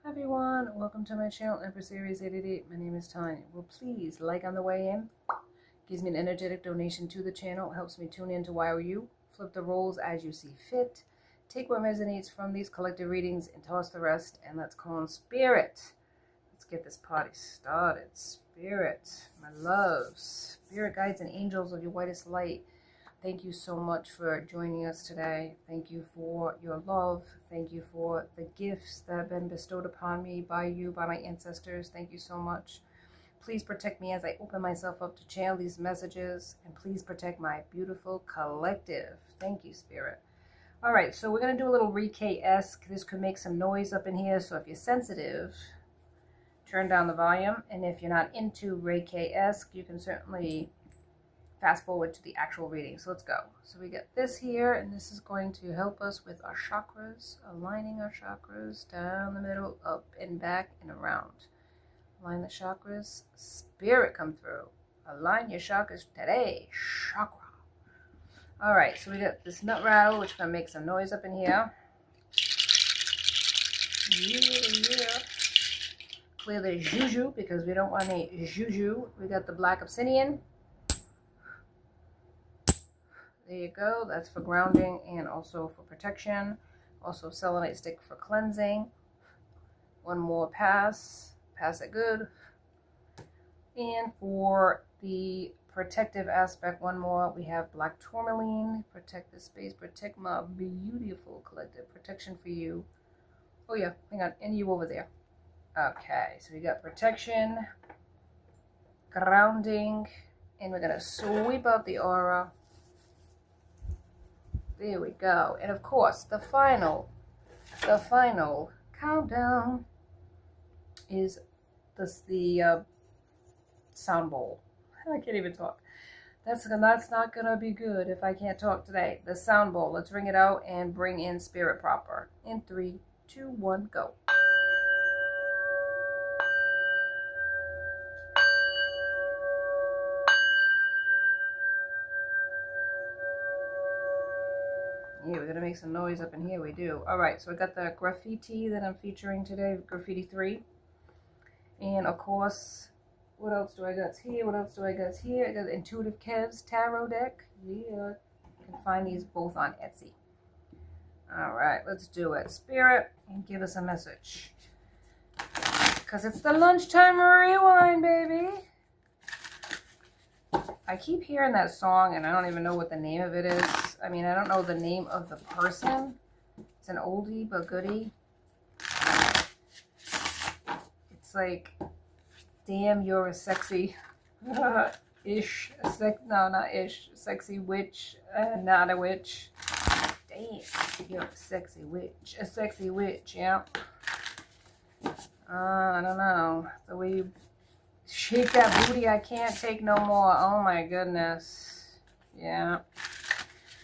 Everyone, welcome to my channel, Empress Aries 888. My name is Tanya. Well, please like on the way in. Gives me an energetic donation to the channel. Helps me tune into why are you. Flip the roles as you see fit. Take what resonates from these collective readings and toss the rest. And let's call on Spirit. Let's get this party started. Spirit, my loves, Spirit guides and angels of your whitest light. Thank you so much for joining us today. Thank you for your love. Thank you for the gifts that have been bestowed upon me by you, by my ancestors. Thank you so much. Please protect me as I open myself up to channel these messages. And please protect my beautiful collective. Thank you, Spirit. All right, so we're going to do a little Reiki-esque. This could make some noise up in here. So if you're sensitive, turn down the volume. And if you're not into Reiki-esque, you can certainly fast forward to the actual reading. So let's go. So we get this here, and this is going to help us with our chakras, aligning our chakras down the middle, up and back and around. Align the chakras. Spirit, come through. Align your chakras today. Chakra. All right, so we got this nut rattle, which is going to make some noise up in here. Yeah. Clear the juju, because we don't want any juju. We got the black obsidian. There you go. That's for grounding and also for protection. Also selenite stick for cleansing. One more pass. Pass it good. And for the protective aspect, one more. We have black tourmaline. Protect the space. Protect my beautiful collective. Protection for you. Oh yeah, hang on. And you over there. Okay, so we got protection, grounding, and we're going to sweep out the aura. There we go. And of course, the final countdown is the sound bowl. I can't even talk. That's not gonna be good if I can't talk today. The sound bowl. Let's ring it out and bring in Spirit proper. In 3, 2, 1, go. Yeah, we're going to make some noise up in here. We do. All right, so I got the graffiti that I'm featuring today, graffiti 3. And, of course, what else do I got here? What else do I got here? I got the Intuitive Kev's Tarot deck. Yeah, you can find these both on Etsy. All right, let's do it. Spirit, and give us a message. Because it's the lunchtime rewind, baby. I keep hearing that song, and I don't even know what the name of it is. I mean, I don't know the name of the person. It's an oldie but goodie. It's like, damn, you're a sexy ish. No, not ish. Sexy witch. Not a witch. Damn, you're a sexy witch. A sexy witch, yeah. I don't know. The way you shake that booty, I can't take no more. Oh my goodness. Yeah.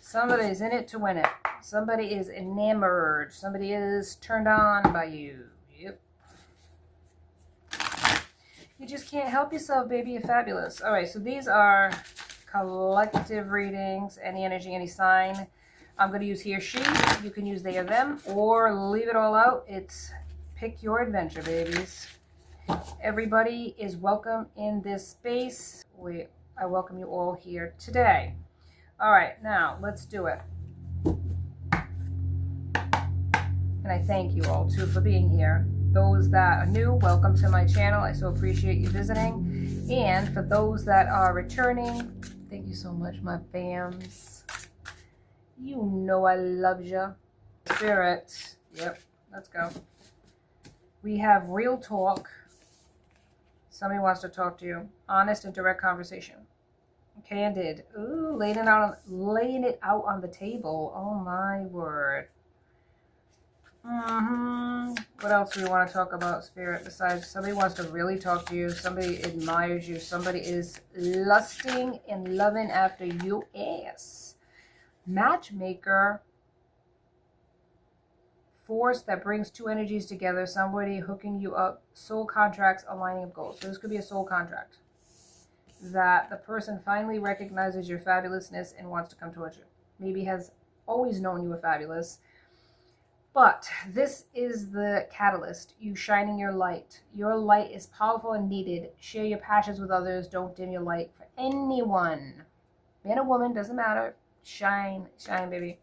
Somebody's in it to win it. Somebody is enamored. Somebody is turned on by you. Yep. You just can't help yourself, baby. You're fabulous. All right, so these are collective readings. Any energy, any sign. I'm going to use he or she. You can use they or them, or leave it all out. It's pick your adventure, babies. Everybody is welcome in this space. I welcome you all here today. All right, now let's do it. And I thank you all too for being here. Those that are new, welcome to my channel. I so appreciate you visiting. And for those that are returning, thank you so much, my fams. You know I love you. Spirit. Yep, let's go. We have real talk. Somebody wants to talk to you. Honest and direct conversation. Candid. Ooh, laying it out on the table. Oh my word. What else do we want to talk about, Spirit? Besides, somebody wants to really talk to you. Somebody admires you. Somebody is lusting and loving after your ass. Matchmaker. Force that brings two energies together. Somebody hooking you up. Soul contracts, aligning of goals. So this could be a soul contract. That the person finally recognizes your fabulousness and wants to come towards you. Maybe has always known you were fabulous. But this is the catalyst, you shining your light. Your light is powerful and needed. Share your passions with others. Don't dim your light for anyone. Man or woman, doesn't matter. Shine, shine, baby.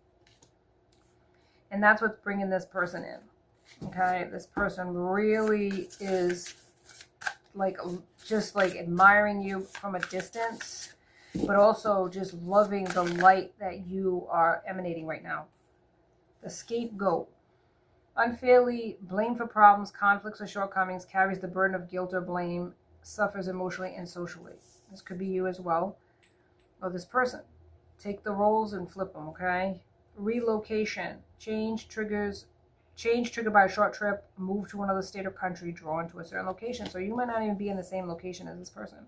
And that's what's bringing this person in. Okay, this person really is like just like admiring you from a distance, but also just loving the light that you are emanating right now. The scapegoat. Unfairly blamed for problems, conflicts, or shortcomings, carries the burden of guilt or blame, suffers emotionally and socially. This could be you as well, or this person. Take the roles and flip them, okay? Relocation. Change triggered by a short trip, move to another state or country, drawn to a certain location. So you might not even be in the same location as this person.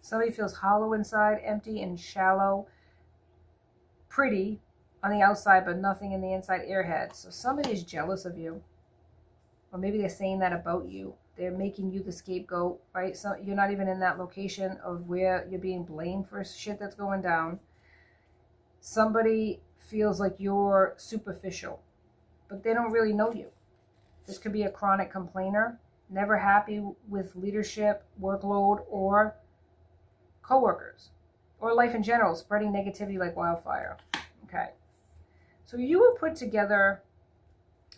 Somebody feels hollow inside, empty and shallow, pretty on the outside, but nothing in the inside, airhead. So somebody's jealous of you. Or maybe they're saying that about you. They're making you the scapegoat, right? So you're not even in that location of where you're being blamed for shit that's going down. Somebody feels like you're superficial, but they don't really know you. This could be a chronic complainer, never happy with leadership, workload, or coworkers, or life in general, spreading negativity like wildfire. Okay. So you will put together,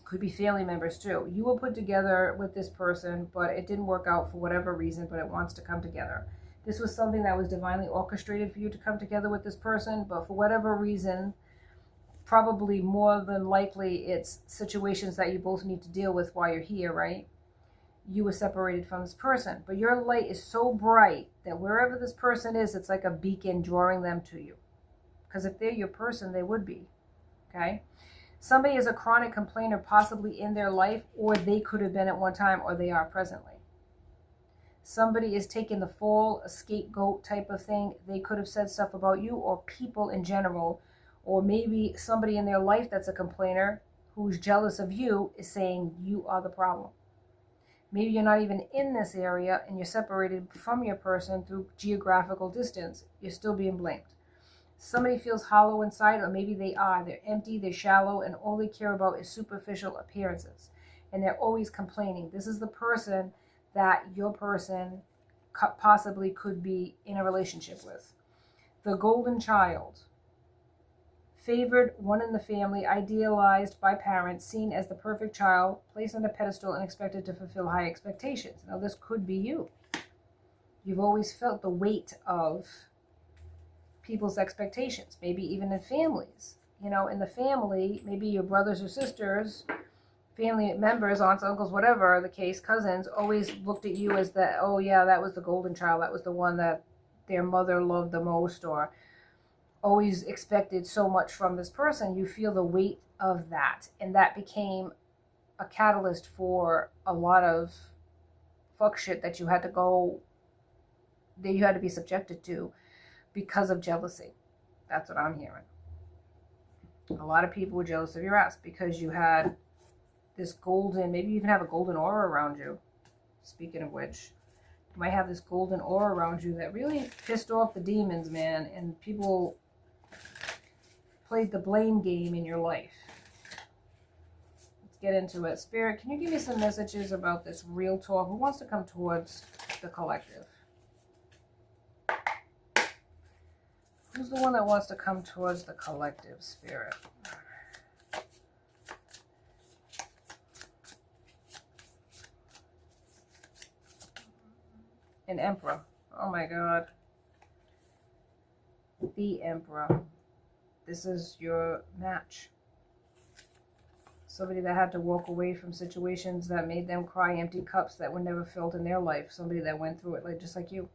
could be family members too, you will put together with this person, but it didn't work out for whatever reason, but it wants to come together. This was something that was divinely orchestrated for you to come together with this person, but for whatever reason, probably more than likely it's situations that you both need to deal with while you're here, right? You were separated from this person, but your light is so bright that wherever this person is, it's like a beacon drawing them to you. Because if they're your person, they would be. Okay, somebody is a chronic complainer, possibly in their life, or they could have been at one time, or they are presently. Somebody is taking the fall, a scapegoat type of thing. They could have said stuff about you or people in general, or maybe somebody in their life that's a complainer who's jealous of you is saying you are the problem. Maybe you're not even in this area and you're separated from your person through geographical distance. You're still being blamed. Somebody feels hollow inside, or maybe they are. They're empty, they're shallow, and all they care about is superficial appearances. And they're always complaining. This is the person that your person possibly could be in a relationship with. The golden child. Favored, one in the family, idealized by parents, seen as the perfect child, placed on a pedestal and expected to fulfill high expectations. Now this could be you. You've always felt the weight of people's expectations, maybe even in families. You know, in the family, maybe your brothers or sisters, family members, aunts, uncles, whatever the case, cousins, always looked at you as the, oh yeah, that was the golden child. That was the one that their mother loved the most, or always expected so much from this person. You feel the weight of that. And that became a catalyst for a lot of fuck shit that you had to be subjected to because of jealousy. That's what I'm hearing. A lot of people were jealous of your ass because you had this golden, maybe you even have a golden aura around you. Speaking of which, you might have this golden aura around you that really pissed off the demons, man, and people played the blame game in your life. Let's get into it. Spirit, can you give me some messages about this real talk? Who wants to come towards the collective? Who's the one that wants to come towards the collective, Spirit? An Emperor. Oh my God. The Emperor. This is your match. Somebody that had to walk away from situations that made them cry empty cups that were never filled in their life. Somebody that went through it like just like you.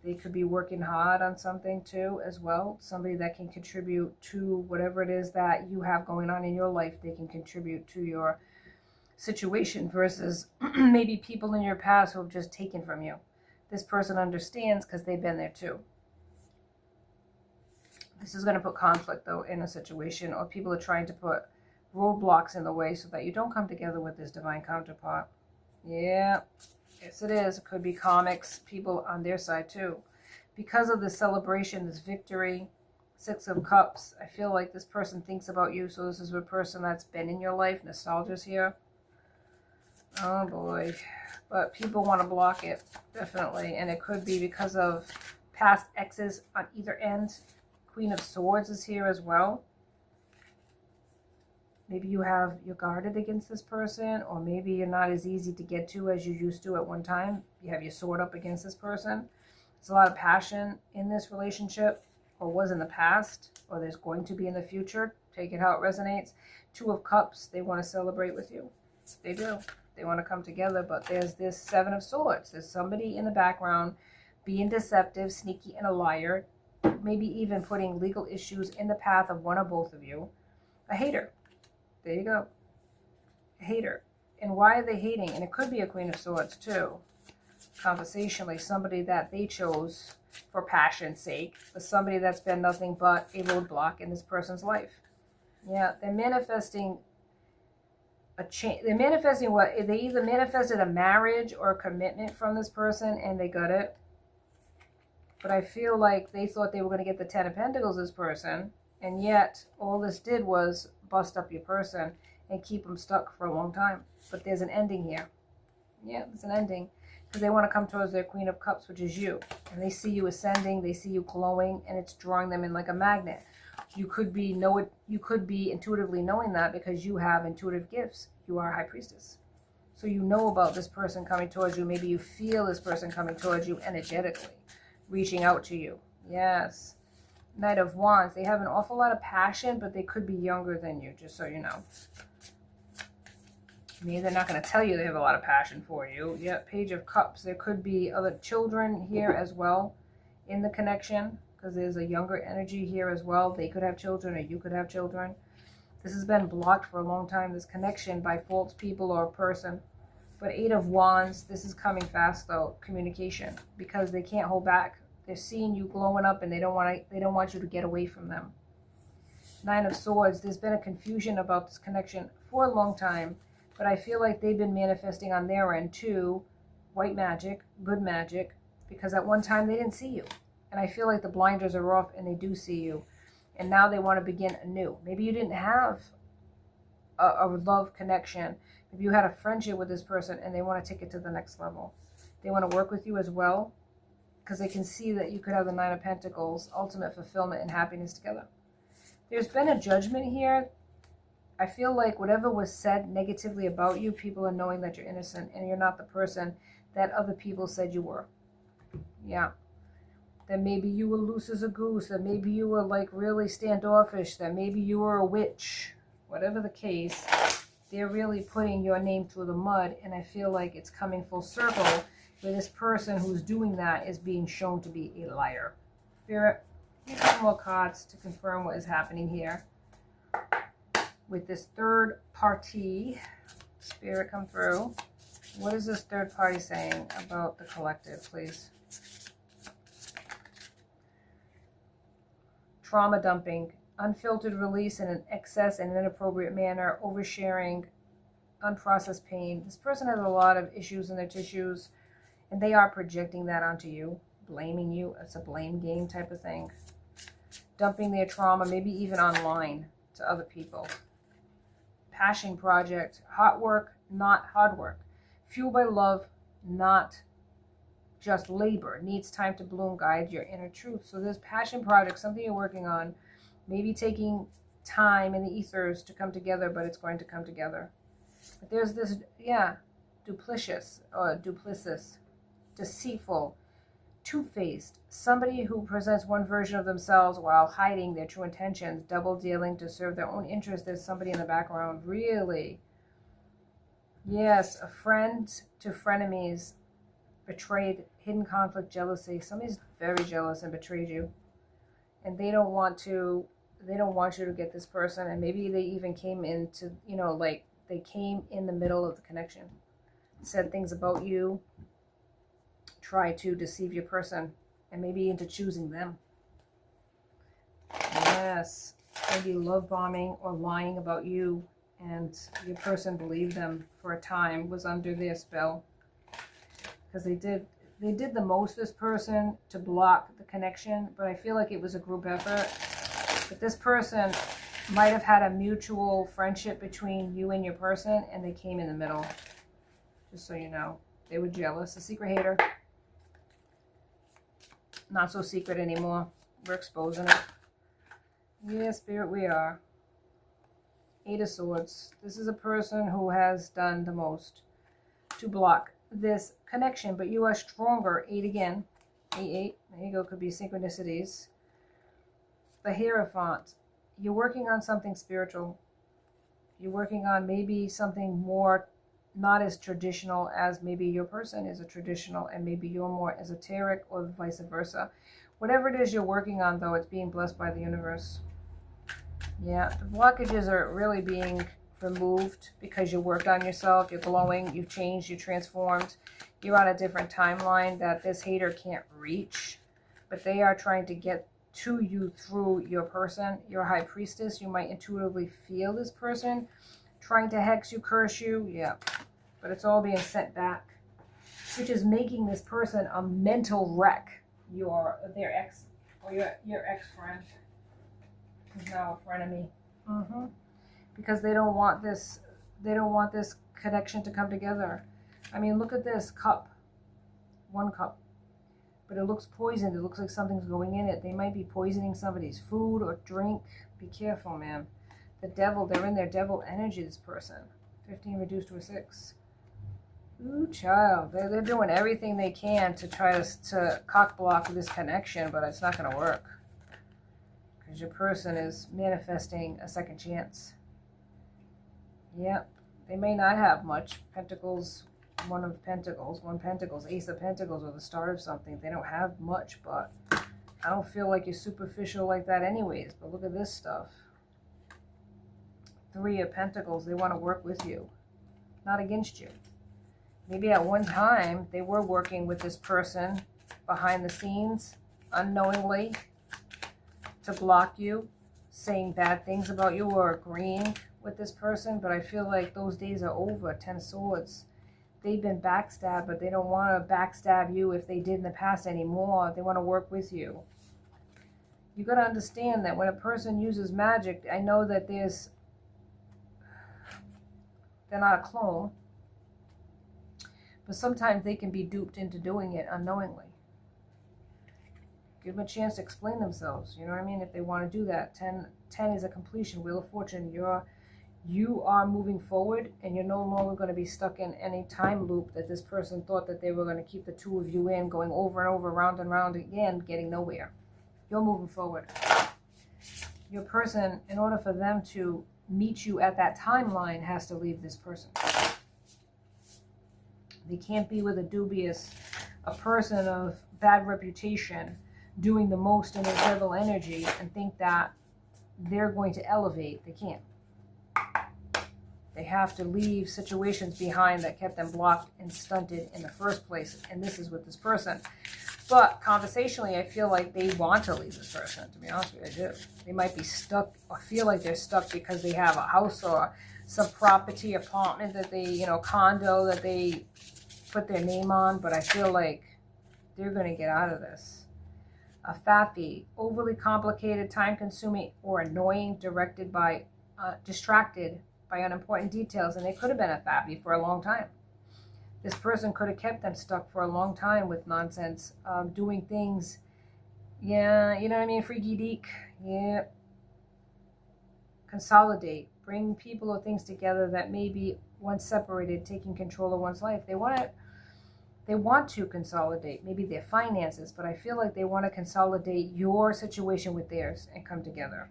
They could be working hard on something too as well. Somebody that can contribute to whatever it is that you have going on in your life. They can contribute to your situation versus maybe people in your past who have just taken from you. This person understands because they've been there too. This is going to put conflict though in a situation, or people are trying to put roadblocks in the way so that you don't come together with this divine counterpart. Yeah. Yes, it is. It could be comics, people on their side too. Because of the celebration, this victory, Six of Cups. I feel like this person thinks about you. So this is a person that's been in your life. Nostalgia's here. Oh boy. But people want to block it. Definitely. And it could be because of past exes on either end. Queen of Swords is here as well. Maybe you're guarded against this person, or maybe you're not as easy to get to as you used to at one time. You have your sword up against this person. There's a lot of passion in this relationship, or was in the past, or there's going to be in the future. Take it how it resonates. Two of Cups, they want to celebrate with you. They do. They want to come together, but there's this Seven of Swords. There's somebody in the background being deceptive, sneaky, and a liar. Maybe even putting legal issues in the path of one or both of you. A hater. There you go. A hater. And why are they hating? And it could be a Queen of Swords too. Conversationally, somebody that they chose for passion's sake, but somebody that's been nothing but a roadblock in this person's life. Yeah, they're manifesting a change. They're manifesting what? They either manifested a marriage or a commitment from this person and they got it. But I feel like they thought they were going to get the Ten of Pentacles, this person, and yet all this did was bust up your person and keep them stuck for a long time. But there's an ending here. Yeah, there's an ending. Because they want to come towards their Queen of Cups, which is you. And they see you ascending, they see you glowing, and it's drawing them in like a magnet. You could be intuitively knowing that because you have intuitive gifts. You are High Priestess. So you know about this person coming towards you. Maybe you feel this person coming towards you energetically, reaching out to you. Yes. Knight of Wands. They have an awful lot of passion, but they could be younger than you, just so you know. Maybe they're not going to tell you they have a lot of passion for you. Yeah, Page of Cups. There could be other children here as well in the connection, because there's a younger energy here as well. They could have children, or you could have children. This has been blocked for a long time, this connection, by false people or a person. But Eight of Wands, this is coming fast though, communication, because they can't hold back. They're seeing you glowing up, and they don't want you to get away from them. Nine of Swords. There's been a confusion about this connection for a long time, but I feel like they've been manifesting on their end too. White magic, good magic, because at one time they didn't see you. And I feel like the blinders are off and they do see you. And now they want to begin anew. Maybe you didn't have a love connection. Maybe you had a friendship with this person and they want to take it to the next level. They want to work with you as well, because they can see that you could have the Nine of Pentacles, ultimate fulfillment and happiness together. There's been a judgment here. I feel like whatever was said negatively about you, people are knowing that you're innocent and you're not the person that other people said you were. Yeah. That maybe you were loose as a goose, that maybe you were like really standoffish, that maybe you were a witch. Whatever the case, they're really putting your name through the mud, and I feel like it's coming full circle where this person who's doing that is being shown to be a liar. Spirit, give some more cards to confirm what is happening here with this third party. Spirit, come through. What is this third party saying about the collective, please? Trauma dumping, unfiltered release in an excess and inappropriate manner, oversharing, unprocessed pain. This person has a lot of issues in their tissues, and they are projecting that onto you, blaming you. It's a blame game type of thing. Dumping their trauma, maybe even online, to other people. Passion project, hot work, not hard work. Fueled by love, not just labor. Needs time to bloom, guide your inner truth. So this passion project, something you're working on, maybe taking time in the ethers to come together, but it's going to come together. But there's this, yeah, duplicitous, deceitful, two-faced, somebody who presents one version of themselves while hiding their true intentions, double-dealing to serve their own interests. There's somebody in the background, really. Yes, a friend to frenemies, betrayed, hidden conflict, jealousy. Somebody's very jealous and betrayed you, and they don't want you to get this person. And maybe they even came into, you know, like they came in the middle of the connection, said things about you, try to deceive your person, and maybe into choosing them. Yes, maybe love bombing or lying about you, and your person believed them for a time, was under their spell. Because they did the most, this person, to block the connection, but I feel like it was a group effort. But this person might have had a mutual friendship between you and your person, and they came in the middle. Just so you know. They were jealous. A secret hater. Not so secret anymore. We're exposing it. Yeah, Spirit, we are. 8 of Swords. This is a person who has done the most to block this connection, but you are stronger. 8 again. 8, 8. There you go. Could be synchronicities. The Hierophant. You're working on something spiritual. You're working on maybe something more not as traditional as maybe your person is a traditional, and maybe you're more esoteric, or vice versa. Whatever it is you're working on, though, it's being blessed by the universe. Yeah, the blockages are really being removed because you worked on yourself. You're glowing. You've changed. You transformed. You're on a different timeline that this hater can't reach, but they are trying to get to you through your person. Your high priestess. You might intuitively feel this person trying to hex you, curse you. Yeah, but it's all being sent back, which is making this person a mental wreck. Their ex, or your ex-friend is now a frenemy. Because they don't want this. They don't want this connection to come together. I mean, look at this cup. 1 cup. But it looks poisoned. It looks like something's going in it. They might be poisoning somebody's food or drink. Be careful, man. The devil, they're in their devil energy, this person. 15 reduced to a 6. Ooh, child. They're doing everything they can to try to cock block this connection, but it's not going to work. Because your person is manifesting a second chance. Yep. They may not have much. Pentacles, 1 of Pentacles, 1 Pentacles, Ace of Pentacles, or the start of something. They don't have much, but I don't feel like you're superficial like that anyways. But look at this stuff. 3 of Pentacles. They want to work with you, not against you. Maybe at one time they were working with this person behind the scenes, unknowingly, to block you, saying bad things about you, or agreeing with this person. But I feel like those days are over. 10 of Swords. They've been backstabbed, but they don't want to backstab you if they did in the past anymore. They want to work with you. You got to understand that when a person uses magic, I know that they're not a clone, but sometimes they can be duped into doing it unknowingly. Give them a chance to explain themselves. You know what I mean? If they want to do that. 10 is a completion. Wheel of Fortune. You are moving forward, and you're no longer going to be stuck in any time loop that this person thought that they were going to keep the two of you in, going over and over, round and round again, getting nowhere. You're moving forward. Your person, in order for them to meet you at that timeline, has to leave this person. They can't be with a person of bad reputation, doing the most in their devil energy, and think that they're going to elevate. They can't. They have to leave situations behind that kept them blocked and stunted in the first place. And this is with this person. But conversationally, I feel like they want to leave this person, to be honest with you. I do. They might be stuck, or feel like they're stuck because they have a house or some property, apartment that they, condo that they put their name on. But I feel like they're going to get out of this. A faffy, overly complicated, time-consuming, or annoying, distracted by unimportant details. And they could have been a faffy for a long time. This person could have kept them stuck for a long time with nonsense, doing things, yeah, you know what I mean, freaky deek, yeah. Consolidate, bring people or things together that may be once separated, taking control of one's life. They want to consolidate, maybe their finances, but I feel like they want to consolidate your situation with theirs and come together.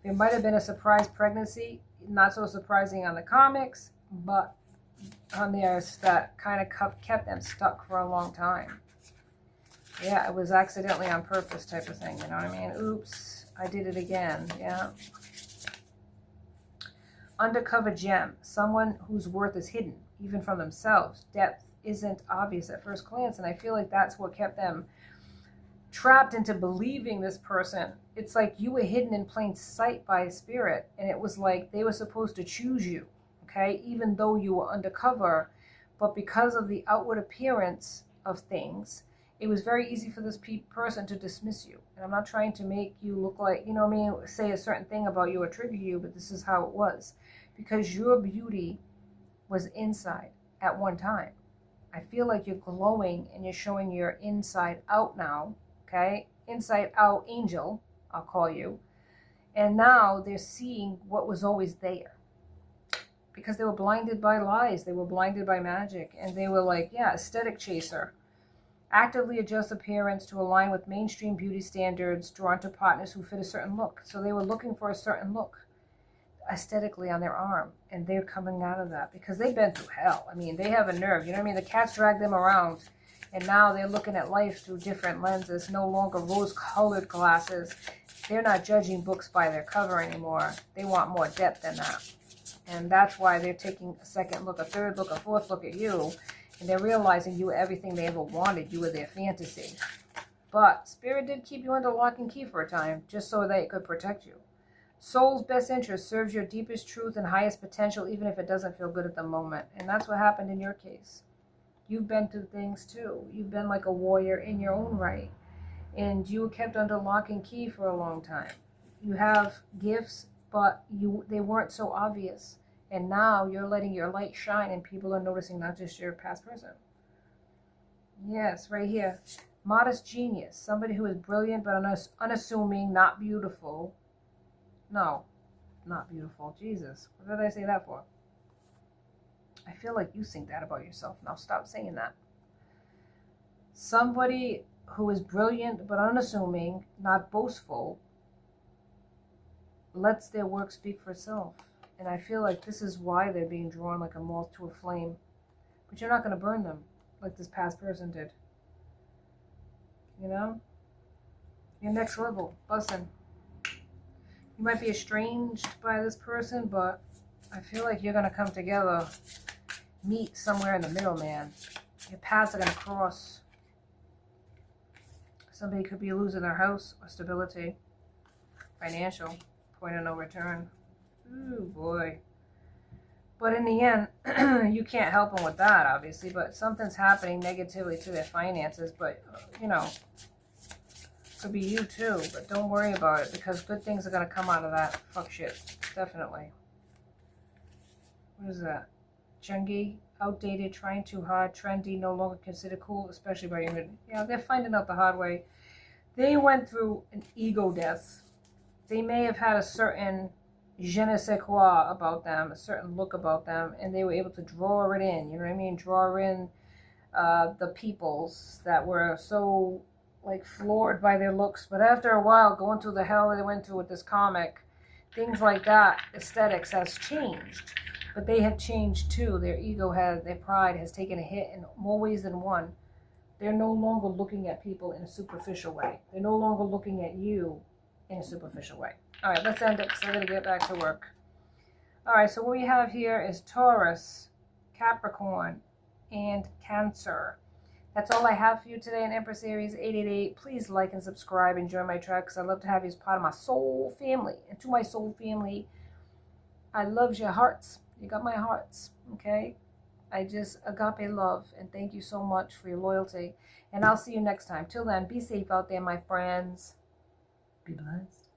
There might have been a surprise pregnancy, not so surprising on the comics, but on theirs that kind of kept them stuck for a long time. Yeah, it was accidentally on purpose type of thing, you know what I mean? Oops, I did it again, yeah. Undercover gem, someone whose worth is hidden, even from themselves. Depth isn't obvious at first glance, and I feel like that's what kept them trapped into believing this person. It's like you were hidden in plain sight by a spirit, and it was like they were supposed to choose you, okay, even though you were undercover. But because of the outward appearance of things, it was very easy for this person to dismiss you. And I'm not trying to make you look like, you know what I mean, say a certain thing about you or trigger you, but this is how it was. Because your beauty was inside at one time. I feel like you're glowing and you're showing your inside out now, okay? Inside out angel, I'll call you. And now they're seeing what was always there. Because they were blinded by lies. They were blinded by magic. And they were like, yeah, aesthetic chaser. Actively adjust appearance to align with mainstream beauty standards, drawn to partners who fit a certain look. So they were looking for a certain look aesthetically on their arm. And they're coming out of that because they've been through hell. I mean, they have a nerve. You know what I mean? The cats drag them around. And now they're looking at life through different lenses, no longer rose-colored glasses. They're not judging books by their cover anymore. They want more depth than that. And that's why they're taking a second look, a third look, a fourth look at you. And they're realizing you were everything they ever wanted. You were their fantasy. But Spirit did keep you under lock and key for a time, just so that it could protect you. Soul's best interest serves your deepest truth and highest potential, even if it doesn't feel good at the moment. And that's what happened in your case. You've been through things too. You've been like a warrior in your own right. And you were kept under lock and key for a long time. You have gifts, but they weren't so obvious. And now you're letting your light shine and people are noticing, not just your past person. Yes, right here. Modest genius. Somebody who is brilliant but unassuming, not beautiful. No, not beautiful. Jesus, what did I say that for? I feel like you think that about yourself. Now stop saying that. Somebody who is brilliant but unassuming, not boastful, lets their work speak for itself. And I feel like this is why they're being drawn like a moth to a flame. But you're not going to burn them like this past person did. You know? Your next level. Listen. You might be estranged by this person, but I feel like you're going to come together. Meet somewhere in the middle, man. Your paths are going to cross. Somebody could be losing their house or stability. Financial. Point of no return. Ooh, boy. But in the end, you can't help them with that, obviously. But something's happening negatively to their finances. But, you know, could be you too. But don't worry about it because good things are going to come out of that fuck shit. Definitely. What is that? Chungy, outdated, trying too hard, trendy, no longer considered cool, especially by your mid. Yeah, they're finding out the hard way. They went through an ego death. They may have had a certain je ne sais quoi about them, a certain look about them, and they were able to draw it in, you know what I mean? Draw in the peoples that were so, like, floored by their looks. But after a while, going through the hell they went through with this comic, things like that, aesthetics has changed. But they have changed too. Their ego their pride has taken a hit in more ways than one. They're no longer looking at people in a superficial way. They're no longer looking at you in a superficial way. All right, let's end it because I got to get back to work. All right, so what we have here is Taurus, Capricorn, and Cancer. That's all I have for you today in Empress Aries 888. Please like and subscribe and join my tribe because I love to have you as part of my soul family. And to my soul family, I love your hearts. You got my hearts, okay? I just agape love, and thank you so much for your loyalty. And I'll see you next time. Till then, be safe out there, my friends. Be blessed.